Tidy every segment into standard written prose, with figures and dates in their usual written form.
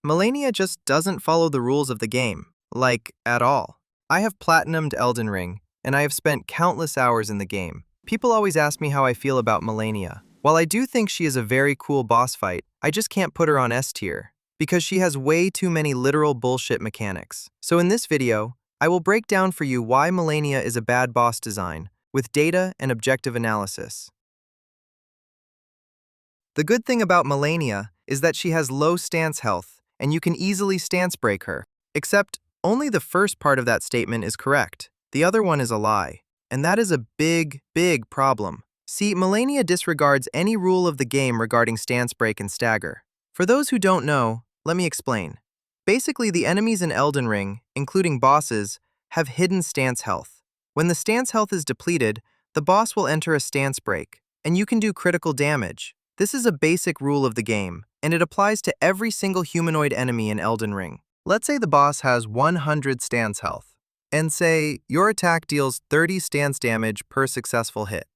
Malenia just doesn't follow the rules of the game, like, at all. I have platinumed Elden Ring, and I have spent countless hours in the game. People always ask me how I feel about Malenia. While I do think she is a very cool boss fight, I just can't put her on S tier, because she has way too many literal bullshit mechanics. So in this video, I will break down for you why Malenia is a bad boss design, with data and objective analysis. The good thing about Malenia is that she has low stance health, and you can easily stance break her. Except, only the first part of that statement is correct. The other one is a lie. And that is a big, big problem. See, Malenia disregards any rule of the game regarding stance break and stagger. For those who don't know, let me explain. Basically, the enemies in Elden Ring, including bosses, have hidden stance health. When the stance health is depleted, the boss will enter a stance break, and you can do critical damage. This is a basic rule of the game, and it applies to every single humanoid enemy in Elden Ring. Let's say the boss has 100 stance health, and say your attack deals 30 stance damage per successful hit.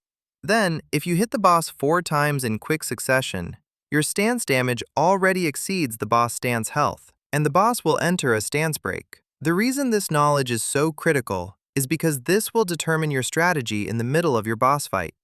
Then, if you hit the boss 4 times in quick succession, your stance damage already exceeds the boss stance health, and the boss will enter a stance break. The reason this knowledge is so critical is because this will determine your strategy in the middle of your boss fight.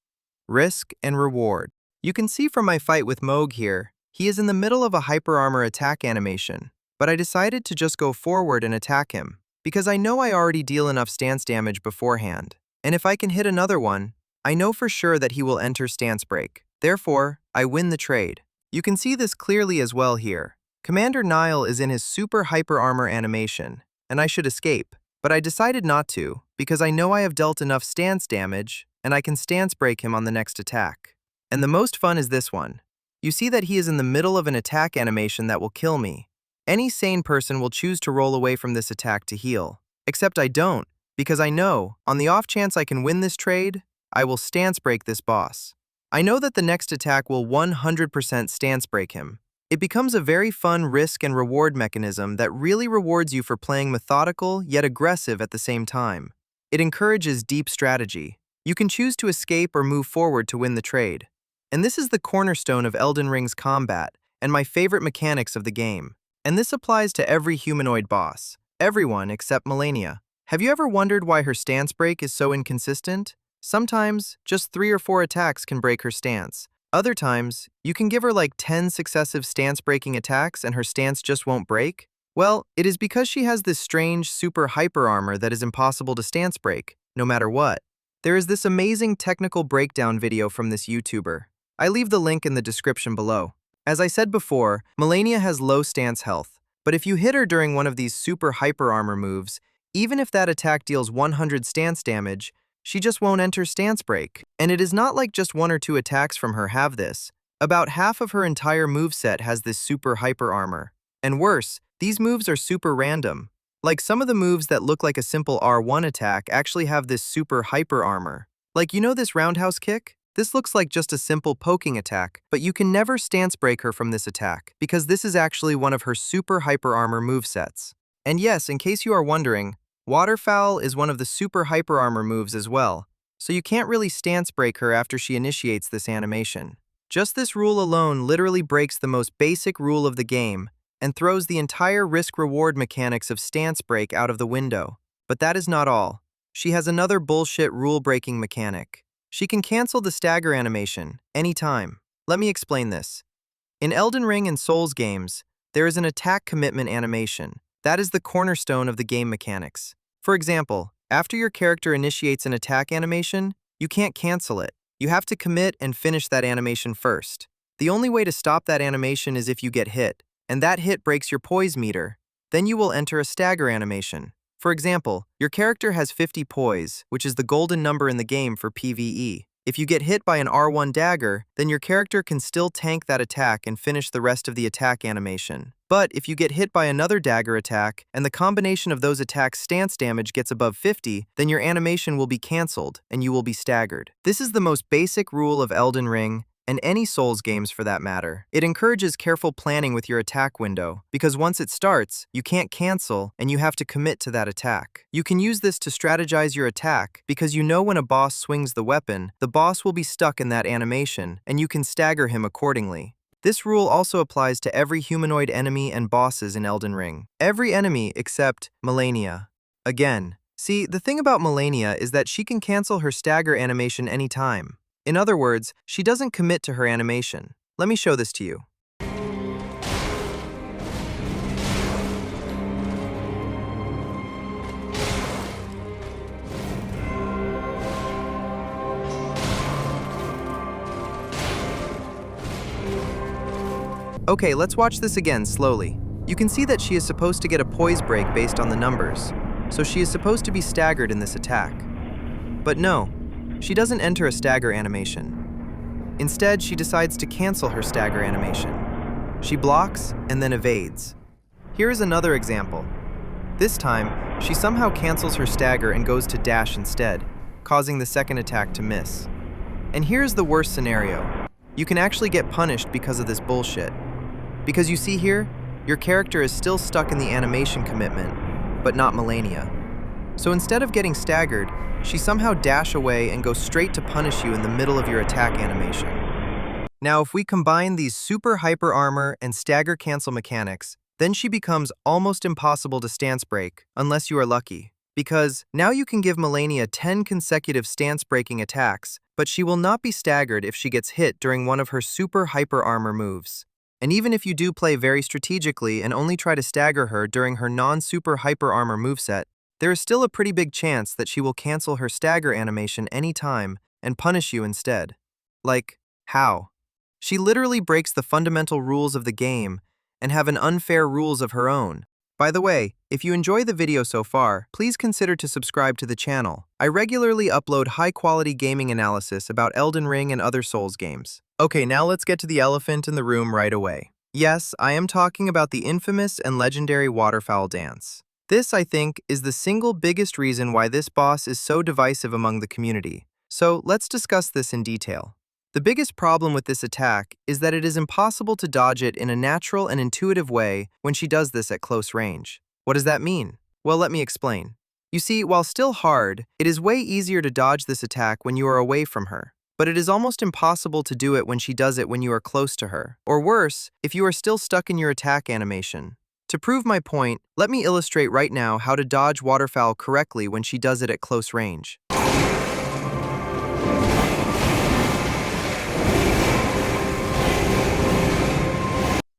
Risk and reward. You can see from my fight with Moog here, he is in the middle of a hyper armor attack animation, but I decided to just go forward and attack him, because I know I already deal enough stance damage beforehand, and if I can hit another one, I know for sure that he will enter stance break. Therefore, I win the trade. You can see this clearly as well here. Commander Nile is in his super hyper armor animation, and I should escape, but I decided not to, because I know I have dealt enough stance damage, and I can stance break him on the next attack. And the most fun is this one. You see that he is in the middle of an attack animation that will kill me. Any sane person will choose to roll away from this attack to heal. Except I don't, because I know, on the off chance I can win this trade, I will stance break this boss. I know that the next attack will 100% stance break him. It becomes a very fun risk and reward mechanism that really rewards you for playing methodical yet aggressive at the same time. It encourages deep strategy. You can choose to escape or move forward to win the trade. And this is the cornerstone of Elden Ring's combat, and my favorite mechanics of the game. And this applies to every humanoid boss. Everyone except Malenia. Have you ever wondered why her stance break is so inconsistent? Sometimes, just 3 or 4 attacks can break her stance. Other times, you can give her like 10 successive stance-breaking attacks and her stance just won't break? Well, it is because she has this strange, super hyper armor that is impossible to stance break, no matter what. There is this amazing technical breakdown video from this YouTuber. I leave the link in the description below. As I said before, Malenia has low stance health, but if you hit her during one of these super hyper armor moves, even if that attack deals 100 stance damage, she just won't enter stance break. And it is not like just 1 or 2 attacks from her have this. About half of her entire moveset has this super hyper armor. And worse, these moves are super random. Like some of the moves that look like a simple R1 attack actually have this super hyper armor. Like you know this roundhouse kick? This looks like just a simple poking attack, but you can never stance break her from this attack, because this is actually one of her super hyper armor movesets. And yes, in case you are wondering, Waterfowl is one of the super hyper armor moves as well, so you can't really stance break her after she initiates this animation. Just this rule alone literally breaks the most basic rule of the game, and throws the entire risk-reward mechanics of stance break out of the window. But that is not all. She has another bullshit rule-breaking mechanic. She can cancel the stagger animation anytime. Let me explain this. In Elden Ring and Souls games, there is an attack commitment animation. That is the cornerstone of the game mechanics. For example, after your character initiates an attack animation, you can't cancel it. You have to commit and finish that animation first. The only way to stop that animation is if you get hit, and that hit breaks your poise meter. Then you will enter a stagger animation. For example, your character has 50 poise, which is the golden number in the game for PvE. If you get hit by an R1 dagger, then your character can still tank that attack and finish the rest of the attack animation. But if you get hit by another dagger attack, and the combination of those attacks' stance damage gets above 50, then your animation will be cancelled, and you will be staggered. This is the most basic rule of Elden Ring, and any Souls games for that matter. It encourages careful planning with your attack window, because once it starts, you can't cancel and you have to commit to that attack. You can use this to strategize your attack, because you know when a boss swings the weapon, the boss will be stuck in that animation, and you can stagger him accordingly. This rule also applies to every humanoid enemy and bosses in Elden Ring. Every enemy except Malenia. Again, see, the thing about Malenia is that she can cancel her stagger animation anytime. In other words, she doesn't commit to her animation. Let me show this to you. Okay, let's watch this again slowly. You can see that she is supposed to get a poise break based on the numbers, so she is supposed to be staggered in this attack. But no, she doesn't enter a stagger animation. Instead, she decides to cancel her stagger animation. She blocks and then evades. Here is another example. This time, she somehow cancels her stagger and goes to dash instead, causing the second attack to miss. And here's the worst scenario. You can actually get punished because of this bullshit. Because you see here, your character is still stuck in the animation commitment, but not Malenia. So instead of getting staggered, she somehow dash away and goes straight to punish you in the middle of your attack animation. Now if we combine these super hyper armor and stagger cancel mechanics, then she becomes almost impossible to stance break, unless you are lucky. Because now you can give Malenia 10 consecutive stance breaking attacks, but she will not be staggered if she gets hit during one of her super hyper armor moves. And even if you do play very strategically and only try to stagger her during her non-super hyper armor moveset, there is still a pretty big chance that she will cancel her stagger animation anytime and punish you instead. Like, how? She literally breaks the fundamental rules of the game and have an unfair rules of her own. By the way, if you enjoy the video so far, please consider to subscribe to the channel. I regularly upload high-quality gaming analysis about Elden Ring and other Souls games. Okay, now let's get to the elephant in the room right away. Yes, I am talking about the infamous and legendary Waterfowl dance. This, I think, is the single biggest reason why this boss is so divisive among the community. So let's discuss this in detail. The biggest problem with this attack is that it is impossible to dodge it in a natural and intuitive way when she does this at close range. What does that mean? Well, let me explain. You see, while still hard, it is way easier to dodge this attack when you are away from her. But it is almost impossible to do it when she does it when you are close to her. Or worse, if you are still stuck in your attack animation. To prove my point, let me illustrate right now how to dodge Waterfowl correctly when she does it at close range.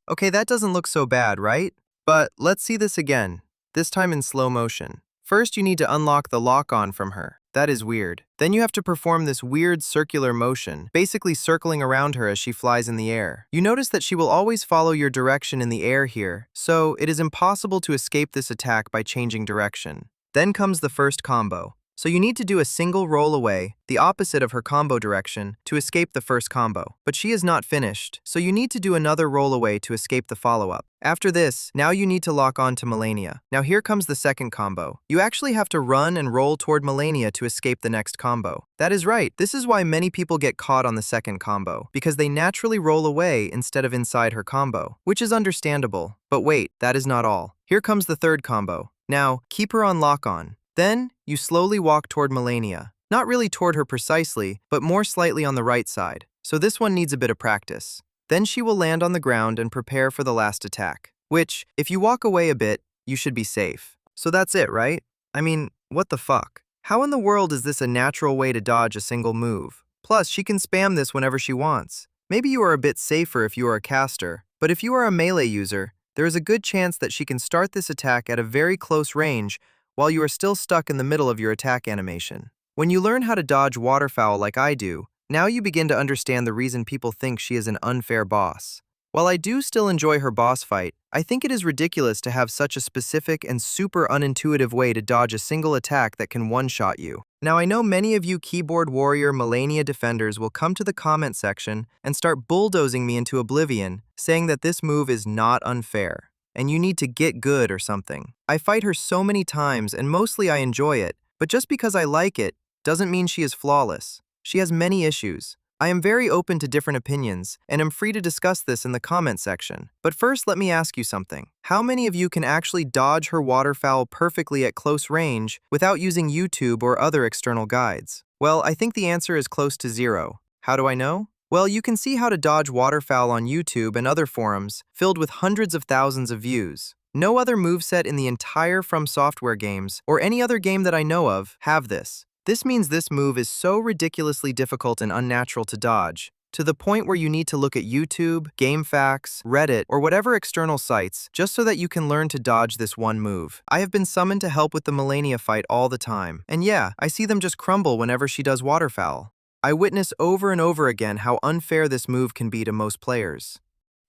Okay, that doesn't look so bad, right? But let's see this again, this time in slow motion. First, you need to unlock the lock-on from her. That is weird. Then you have to perform this weird circular motion, basically circling around her as she flies in the air. You notice that she will always follow your direction in the air here, so it is impossible to escape this attack by changing direction. Then comes the first combo. So you need to do a single roll away, the opposite of her combo direction, to escape the first combo. But she is not finished, so you need to do another roll away to escape the follow-up. After this, now you need to lock on to Malenia. Now here comes the second combo. You actually have to run and roll toward Malenia to escape the next combo. That is right, this is why many people get caught on the second combo, because they naturally roll away instead of inside her combo, which is understandable. But wait, that is not all. Here comes the third combo. Now, keep her on lock-on. Then, you slowly walk toward Malenia. Not really toward her precisely, but more slightly on the right side. So this one needs a bit of practice. Then she will land on the ground and prepare for the last attack. Which, if you walk away a bit, you should be safe. So that's it, right? I mean, what the fuck? How in the world is this a natural way to dodge a single move? Plus, she can spam this whenever she wants. Maybe you are a bit safer if you are a caster, but if you are a melee user, there is a good chance that she can start this attack at a very close range while you are still stuck in the middle of your attack animation. When you learn how to dodge Waterfowl like I do, now you begin to understand the reason people think she is an unfair boss. While I do still enjoy her boss fight, I think it is ridiculous to have such a specific and super unintuitive way to dodge a single attack that can one-shot you. Now I know many of you keyboard warrior Malenia defenders will come to the comment section and start bulldozing me into oblivion, saying that this move is not unfair, and you need to get good or something. I fight her so many times and mostly I enjoy it, but just because I like it doesn't mean she is flawless. She has many issues. I am very open to different opinions, and am free to discuss this in the comment section. But first, let me ask you something. How many of you can actually dodge her Waterfowl perfectly at close range without using YouTube or other external guides? Well, I think the answer is close to 0. How do I know? Well, you can see how to dodge Waterfowl on YouTube and other forums, filled with hundreds of thousands of views. No other moveset in the entire From Software games, or any other game that I know of, have this. This means this move is so ridiculously difficult and unnatural to dodge, to the point where you need to look at YouTube, GameFAQs, Reddit, or whatever external sites just so that you can learn to dodge this one move. I have been summoned to help with the Malenia fight all the time, and yeah, I see them just crumble whenever she does Waterfowl. I witness over and over again how unfair this move can be to most players.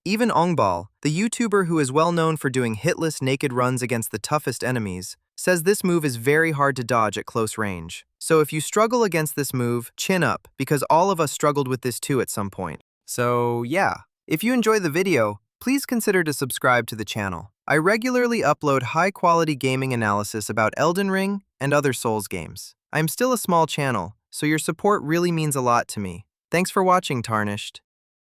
Even Ongbal, the YouTuber who is well known for doing hitless naked runs against the toughest enemies, says this move is very hard to dodge at close range. So if you struggle against this move, chin up, because all of us struggled with this too at some point. So yeah, if you enjoy the video, please consider to subscribe to the channel. I regularly upload high-quality gaming analysis about Elden Ring and other Souls games. I'm still a small channel, so your support really means a lot to me. Thanks for watching, Tarnished.